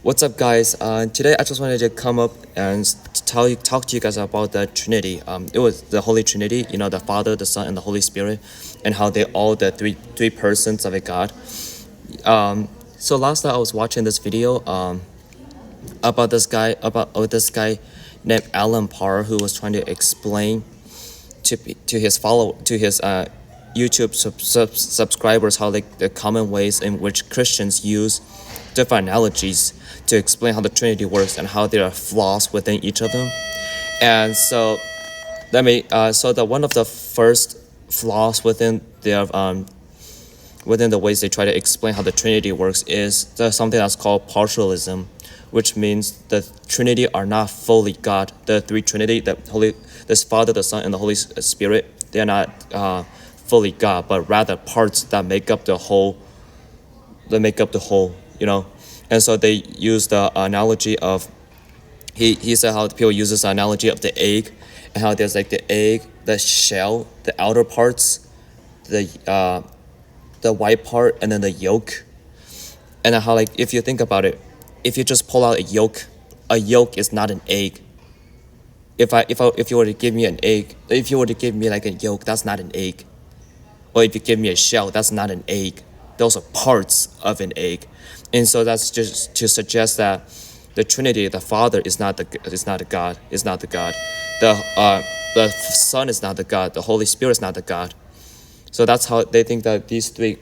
What's up, guys? Today I just wanted to come up and talk to you guys about the Trinity. It was the Holy Trinity, the Father, the Son, and the Holy Spirit, and how they all the three persons of a God. So last night I was watching this video about this guy named Alan Parr, who was trying to explain to his YouTube subscribers how the common ways in which Christians use different analogies to explain how the Trinity works and how there are flaws within each of them. And so one of the first flaws within the ways they try to explain how the Trinity works is there's something that's called partialism, which means the Trinity are not fully God. The three Trinity, this Father, the Son, and the Holy Spirit, they're not fully God, but rather parts that make up the whole. And so they use the analogy of he said how people use this analogy of the egg, and how there's like the egg, the shell, the outer parts, the white part, and then the yolk. And how, like, if you think about it, if you just pull out a yolk is not an egg. If you were to give me an egg, if you were to give me like a yolk, that's not an egg. Or if you give me a shell, that's not an egg. Those are parts of an egg. And so that's just to suggest that the Trinity, the Father, is not the God. The Son is not the God. The Holy Spirit is not the God. So that's how they think that these three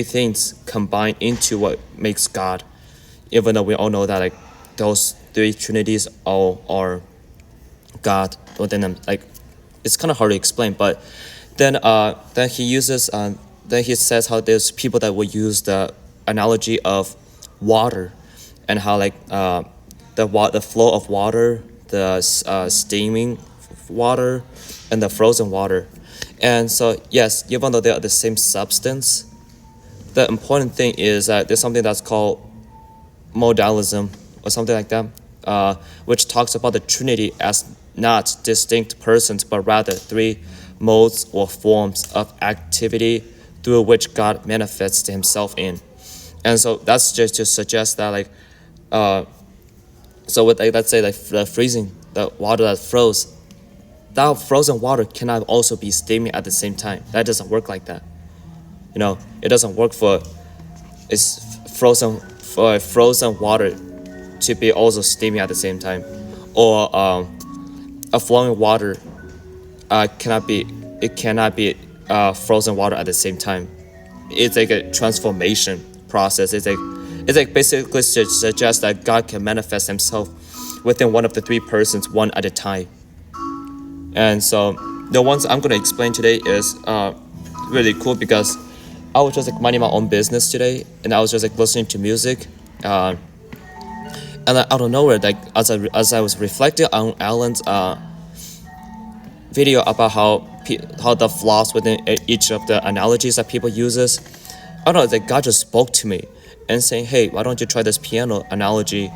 things combine into what makes God. Even though we all know that like those three Trinities all are God within them. Like, it's kind of hard to explain, but then he says how there's people that will use the analogy of water, and how like the flow of water, the steaming water, and the frozen water. And so yes, even though they are the same substance, the important thing is that there's something that's called modalism or something like that, which talks about the Trinity as not distinct persons, but rather three modes or forms of activity through which God manifests himself in. And so that's just to suggest that let's say like the freezing, the water that froze, that frozen water cannot also be steaming at the same time. That doesn't work like that. It doesn't work for frozen water to be also steaming at the same time, or a flowing water cannot be frozen water at the same time. It's like a transformation process. It's like basically to suggest that God can manifest himself within one of the three persons, one at a time. And so the ones I'm going to explain today is really cool, because I was just like minding my own business today, and I was just like listening to music, and out of nowhere, like as I was reflecting on Alan's video about how the flaws within each of the analogies that people uses, I don't know, like God just spoke to me and saying, hey, why don't you try this piano analogy?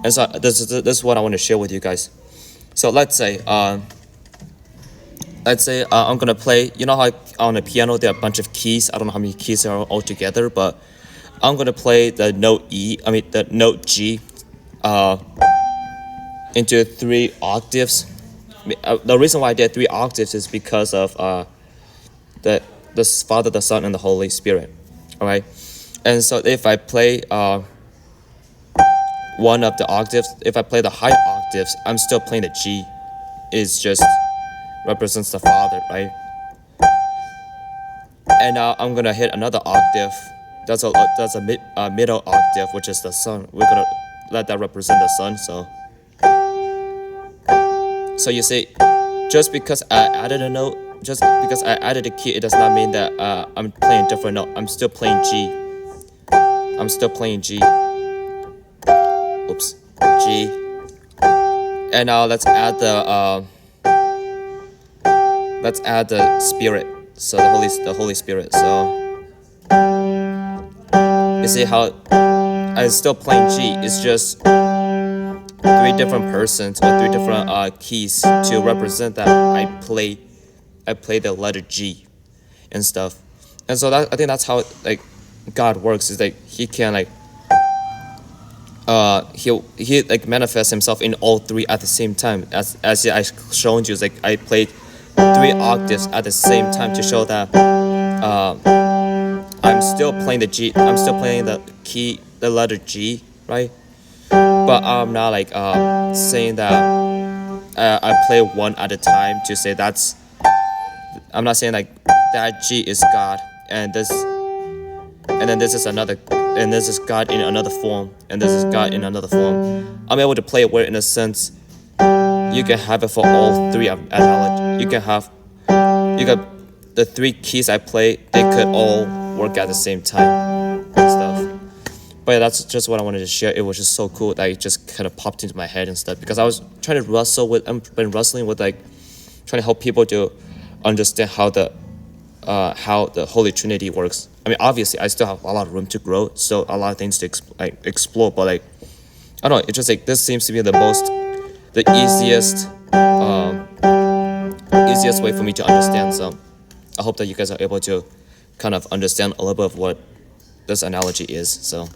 And so this is what I want to share with you guys. So let's say I'm gonna play. You know how on a piano there are a bunch of keys. I don't know how many keys there are all together, but I'm gonna play the note the note G into 3 octaves. The reason why I did 3 octaves is because of the Father, the Son, and the Holy Spirit. All right, and so if I play one of the octaves, if I play the high octaves, I'm still playing the G. It's just represents the Father, right? And now I'm gonna hit another octave. That's a middle octave, which is the Son. We're gonna let that represent the Son. So you see, just because I added a note, just because I added a key, it does not mean that I'm playing a different note. I'm still playing G. Oops, G. And now let's add the Spirit. So the Holy Spirit. So you see how I'm still playing G. It's just 3 different persons or 3 different keys to represent that I play the letter G and stuff. And so I think that's how God works is like he can like he like manifests himself in all three at the same time. As I showed you, like I played three octaves at the same time to show that I'm still playing the G. I'm still playing the key, the letter G, right? But I'm not like saying that I play one at a time to say that's. I'm not saying like that G is God and this, and then this is another, and this is God in another form, and this is God in another form. I'm able to play a word in a sense. You can have it for all three of analogy. You got the three keys I play. They could all work at the same time and stuff. But yeah, that's just what I wanted to share. It was just so cool that it just kind of popped into my head and stuff because I was trying to wrestle with. I've been wrestling with like trying to help people to understand how the Holy Trinity works. I mean, obviously, I still have a lot of room to grow, so a lot of things to explore. But like, I don't know. It's just like this seems to be the easiest way for me to understand. So I hope that you guys are able to kind of understand a little bit of what this analogy is. So.